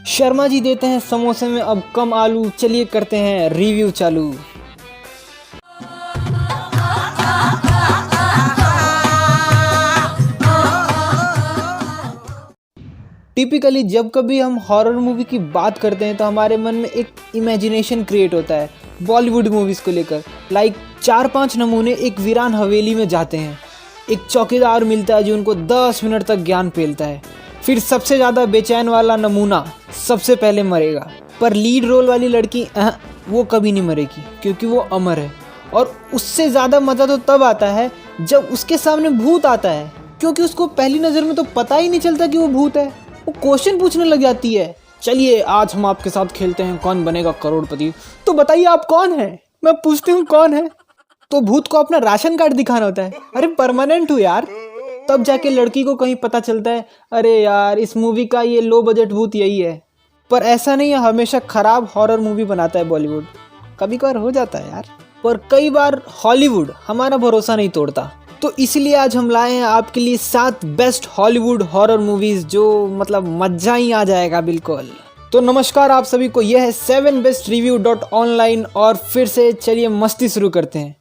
शर्मा जी देते हैं समोसे में अब कम आलू। चलिए करते हैं रिव्यू चालू। टिपिकली जब कभी हम हॉरर मूवी की बात करते हैं तो हमारे मन में एक इमेजिनेशन क्रिएट होता है बॉलीवुड मूवीज़ को लेकर। लाइक 4-5 नमूने एक वीरान हवेली में जाते हैं, एक चौकीदार मिलता है जो उनको 10 मिनट तक ज्ञान पेलता है, फिर सबसे ज़्यादा बेचैन वाला नमूना सबसे पहले मरेगा, पर लीड रोल वाली लड़की वो कभी नहीं मरेगी क्योंकि वो अमर है। और उससे ज़्यादा मज़ा तो तब आता है जब उसके सामने भूत आता है, क्योंकि उसको पहली नज़र में तो पता ही नहीं चलता कि वो भूत है। वो क्वेश्चन पूछने लग जाती है, चलिए आज हम आपके साथ खेलते हैं कौन बनेगा करोड़पति। तो बताइए आप कौन है? मैं पूछती हूँ कौन है, तो भूत को अपना राशन कार्ड दिखाना होता है। अरे परमानेंट हूँ यार। तब जाके लड़की को कहीं पता चलता है, अरे यार इस मूवी का ये लो बजट भूत यही है। पर ऐसा नहीं है, हमेशा खराब हॉरर मूवी बनाता है बॉलीवुड। कभी कभार हो जाता है यार, पर कई बार हॉलीवुड हमारा भरोसा नहीं तोड़ता। तो इसलिए आज हम लाए हैं आपके लिए 7 बेस्ट हॉलीवुड हॉरर मूवीज, जो मतलब मजा ही आ जाएगा बिल्कुल। तो नमस्कार आप सभी को, यह है 7bestreview.online और फिर से चलिए मस्ती शुरू करते हैं।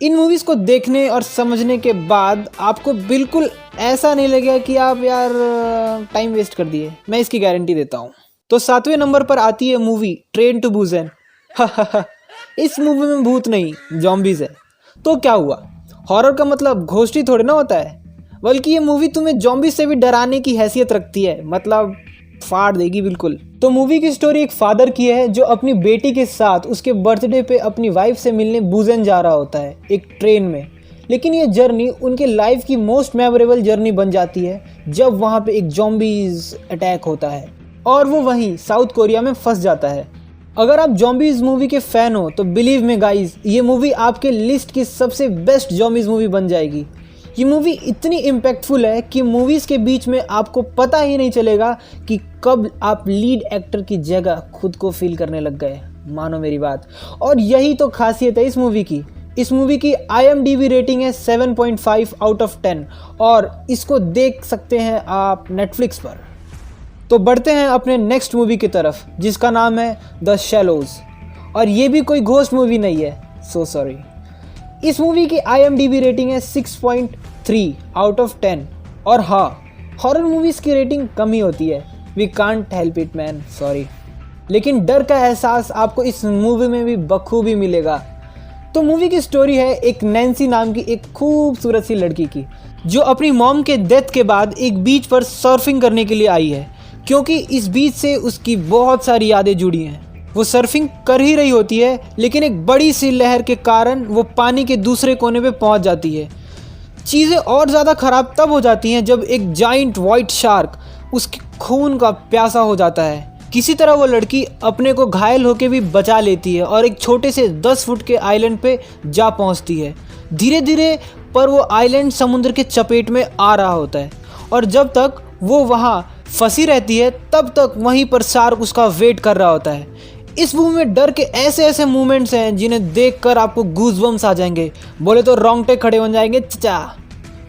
इन मूवीज़ को देखने और समझने के बाद आपको बिल्कुल ऐसा नहीं लगेगा कि आप यार टाइम वेस्ट कर दिए, मैं इसकी गारंटी देता हूँ। तो 7वें नंबर पर आती है मूवी ट्रेन टू बुसान। इस मूवी में भूत नहीं जॉम्बीज है। तो क्या हुआ, हॉरर का मतलब घोस्टी थोड़ी ना होता है, बल्कि ये मूवी तुम्हें जॉम्बी से भी डराने की हैसियत रखती है, मतलब फाड़ देगी बिल्कुल। तो मूवी की स्टोरी एक फादर की है जो अपनी बेटी के साथ उसके बर्थडे पे अपनी वाइफ से मिलने बुसान जा रहा होता है एक ट्रेन में। लेकिन ये जर्नी उनके लाइफ की मोस्ट मेमोरेबल जर्नी बन जाती है जब वहाँ पे एक जॉम्बीज अटैक होता है और वो वहीं साउथ कोरिया में फंस जाता है। अगर आप जॉम्बीज मूवी के फ़ैन हो तो बिलीव में गाइज, ये मूवी आपके लिस्ट की सबसे बेस्ट जॉम्बीज मूवी बन जाएगी। ये मूवी इतनी इम्पैक्टफुल है कि मूवीज़ के बीच में आपको पता ही नहीं चलेगा कि कब आप लीड एक्टर की जगह खुद को फील करने लग गए। मानो मेरी बात। और यही तो खासियत है इस मूवी की। इस मूवी की IMDb रेटिंग है 7.5 आउट ऑफ 10 और इसको देख सकते हैं आप नेटफ्लिक्स पर। तो बढ़ते हैं अपने नेक्स्ट मूवी की तरफ, जिसका नाम है द शैलोज। और ये भी कोई घोस्ट मूवी नहीं है, सो सॉरी। इस मूवी की IMDb रेटिंग है 6.3 आउट ऑफ 10। और हाँ, हॉरर मूवीज़ की रेटिंग कम ही होती है, we can't help it man, sorry. लेकिन डर का एहसास आपको इस मूवी में भी बखूबी मिलेगा। तो मूवी की स्टोरी है एक नैन्सी नाम की एक खूबसूरत सी लड़की की, जो अपनी मॉम के डेथ के बाद एक बीच पर सर्फिंग करने के लिए आई है, क्योंकि इस बीच से उसकी बहुत सारी यादें जुड़ी हैं। वो सर्फिंग कर ही रही होती है, लेकिन एक बड़ी सी लहर के कारण वो पानी के दूसरे कोने पे पहुंच जाती है। चीज़ें और ज़्यादा ख़राब तब हो जाती हैं जब एक जाइंट वाइट शार्क उसके खून का प्यासा हो जाता है। किसी तरह वो लड़की अपने को घायल होकर भी बचा लेती है और एक छोटे से 10 फुट के आइलैंड पे जा पहुंचती है। धीरे धीरे पर वो आइलैंड समुद्र के चपेट में आ रहा होता है और जब तक वो वहाँ फंसी रहती है तब तक वहीं पर शार्क उसका वेट कर रहा होता है। इस मूवी में डर के ऐसे ऐसे मूवमेंट्स हैं जिन्हें देखकर आपको गूज़बम्स आ जाएंगे, बोले तो रोंगटे खड़े हो जाएंगे चचा।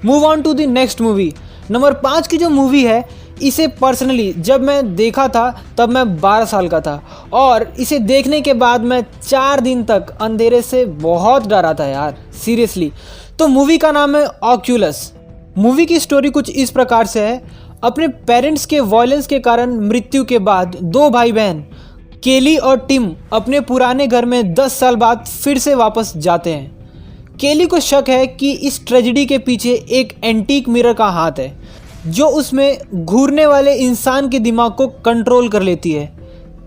Move on to the next movie. Number 5 की जो मूवी है, इसे पर्सनली जब मैं देखा था तब मैं 12 साल का था और इसे देखने के बाद मैं 4 दिन तक अंधेरे से बहुत डरा था यार, सीरियसली। तो मूवी का नाम है ऑक्यूलस। मूवी की स्टोरी कुछ इस प्रकार से है। अपने पेरेंट्स के वायलेंस के कारण मृत्यु के बाद 2 भाई बहन केली और टिम अपने पुराने घर में 10 साल बाद फिर से वापस जाते हैं। केली को शक है कि इस ट्रेजेडी के पीछे एक एंटीक मिरर का हाथ है, जो उसमें घूरने वाले इंसान के दिमाग को कंट्रोल कर लेती है।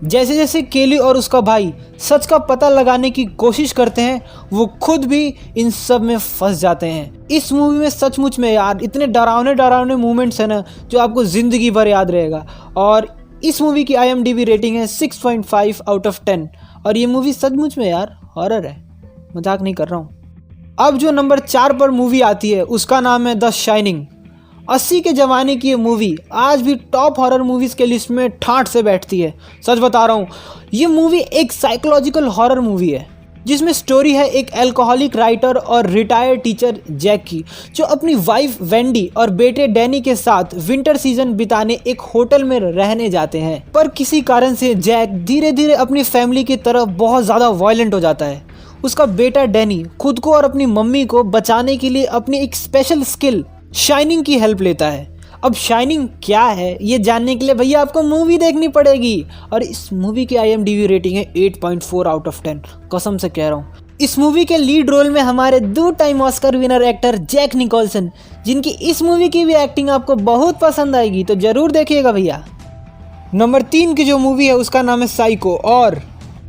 जैसे जैसे केली और उसका भाई सच का पता लगाने की कोशिश करते हैं, वो खुद भी इन सब में फंस जाते हैं। इस मूवी में सचमुच में यार इतने डरावने मूवमेंट्स हैं ना, जो आपको ज़िंदगी भर याद रहेगा। और इस मूवी की IMDb रेटिंग है 6.5 आउट ऑफ 10 और ये मूवी सचमुच में यार हॉरर है, मजाक नहीं कर रहा हूँ। अब जो नंबर 4 पर मूवी आती है उसका नाम है द शाइनिंग। 80 के ज़माने की ये मूवी आज भी टॉप हॉरर मूवीज़ के लिस्ट में ठाठ से बैठती है। सच बता रहा हूँ, ये मूवी एक साइकोलॉजिकल हॉरर मूवी है। जिसमें स्टोरी है एक अल्कोहलिक राइटर और रिटायर्ड टीचर जैक की, जो अपनी वाइफ वेंडी और बेटे डैनी के साथ विंटर सीजन बिताने एक होटल में रहने जाते हैं। पर किसी कारण से जैक धीरे धीरे अपनी फैमिली की तरफ बहुत ज़्यादा वायलेंट हो जाता है। उसका बेटा डैनी खुद को और अपनी मम्मी को बचाने के लिए अपनी एक स्पेशल स्किल शाइनिंग की हेल्प लेता है। अब शाइनिंग क्या है ये जानने के लिए भैया आपको मूवी देखनी पड़ेगी। और इस मूवी की IMDb रेटिंग है 8.4 आउट ऑफ 10, कसम से कह रहा हूँ। इस मूवी के लीड रोल में हमारे 2 time Oscar winner actor Jack Nicholson, जिनकी इस मूवी की भी एक्टिंग आपको बहुत पसंद आएगी, तो जरूर देखिएगा भैया। नंबर 3 की जो मूवी है उसका नाम है साइको, और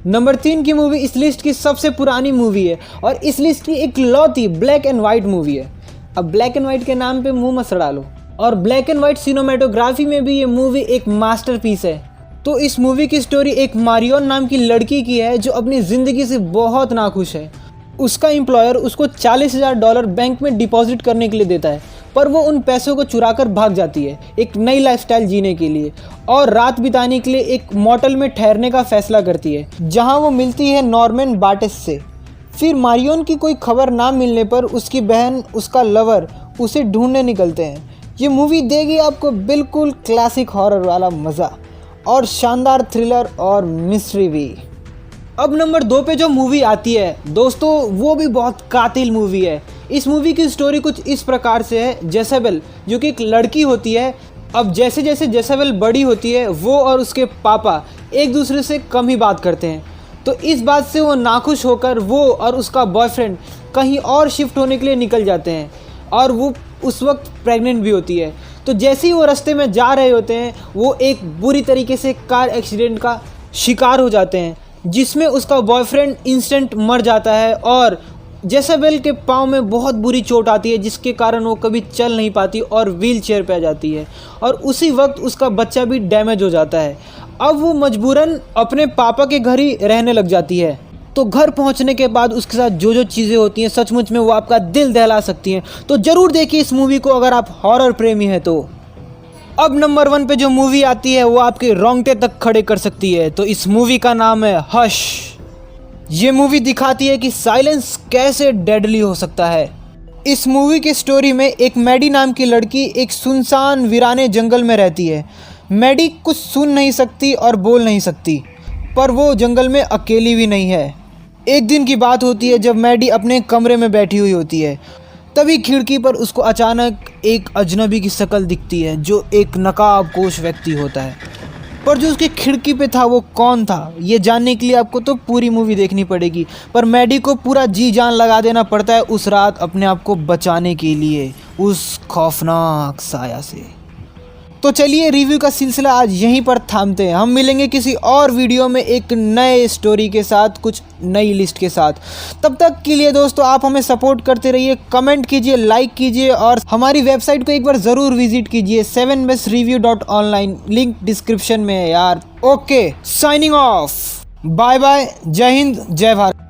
नंबर 3 की मूवी इस लिस्ट की सबसे पुरानी मूवी है और इस लिस्ट की एक लौती ब्लैक एंड वाइट मूवी है। अब ब्लैक एंड वाइट के नाम पे मुंह मत सड़ा लो, और ब्लैक एंड वाइट सिनेमेटोग्राफी में भी ये मूवी एक मास्टरपीस है। तो इस मूवी की स्टोरी एक मारियोन नाम की लड़की की है जो अपनी ज़िंदगी से बहुत नाखुश है। उसका एम्प्लॉयर उसको $40,000 बैंक में डिपॉजिट करने के लिए देता है, पर वो उन पैसों को चुराकर भाग जाती है एक नई लाइफस्टाइल जीने के लिए और रात बिताने के लिए एक मोटल में ठहरने का फैसला करती है, जहां वो मिलती है नॉर्मन बाटेस से। फिर मारियोन की कोई खबर ना मिलने पर उसकी बहन, उसका लवर उसे ढूंढने निकलते हैं। ये मूवी देगी आपको बिल्कुल क्लासिक हॉरर वाला मज़ा और शानदार थ्रिलर और मिस्ट्री भी। अब नंबर 2 पे जो मूवी आती है दोस्तों, वो भी बहुत कातिल मूवी है। इस मूवी की स्टोरी कुछ इस प्रकार से है। जेसेबेल जो कि एक लड़की होती है, अब जैसे जैसे जेसेबेल बड़ी होती है वो और उसके पापा एक दूसरे से कम ही बात करते हैं। तो इस बात से वो नाखुश होकर वो और उसका बॉयफ्रेंड कहीं और शिफ्ट होने के लिए निकल जाते हैं, और वो उस वक्त प्रेग्नेंट भी होती है। तो जैसे ही वो रास्ते में जा रहे होते हैं वो एक बुरी तरीके से कार एक्सीडेंट का शिकार हो जाते हैं, जिसमें उसका बॉयफ्रेंड इंस्टेंट मर जाता है और जेसेबेल के पाँव में बहुत बुरी चोट आती है, जिसके कारण वो कभी चल नहीं पाती और व्हील चेयर पर आ जाती है, और उसी वक्त उसका बच्चा भी डैमेज हो जाता है। अब वो मजबूरन अपने पापा के घर ही रहने लग जाती है। तो घर पहुंचने के बाद उसके साथ जो जो चीज़ें होती हैं सचमुच में वो आपका दिल दहला सकती हैं। तो ज़रूर देखिए इस मूवी को अगर आप हॉरर प्रेमी हैं तो। अब नंबर 1 पे जो मूवी आती है वो आपके रोंगटे तक खड़े कर सकती है। तो इस मूवी का नाम है हश। ये मूवी दिखाती है कि साइलेंस कैसे डेडली हो सकता है। इस मूवी की स्टोरी में एक मैडी नाम की लड़की एक सुनसान वीराने जंगल में रहती है। मैडी कुछ सुन नहीं सकती और बोल नहीं सकती, पर वो जंगल में अकेली भी नहीं है। एक दिन की बात होती है जब मैडी अपने कमरे में बैठी हुई होती है, तभी खिड़की पर उसको अचानक एक अजनबी की शक्ल दिखती है जो एक नकाबपोश व्यक्ति होता है। पर जो उसकी खिड़की पे था वो कौन था ये जानने के लिए आपको तो पूरी मूवी देखनी पड़ेगी। पर मैडी को पूरा जी जान लगा देना पड़ता है उस रात अपने आप को बचाने के लिए उस खौफनाक साया से। तो चलिए रिव्यू का सिलसिला आज यहीं पर थामते हैं। हम मिलेंगे किसी और वीडियो में एक नए स्टोरी के साथ, कुछ नई लिस्ट के साथ। तब तक के लिए दोस्तों आप हमें सपोर्ट करते रहिए, कमेंट कीजिए, लाइक कीजिए और हमारी वेबसाइट को एक बार ज़रूर विजिट कीजिए 7bestreview.online, लिंक डिस्क्रिप्शन में है यार। Okay, signing off, bye bye, जय हिंद, जय भारत।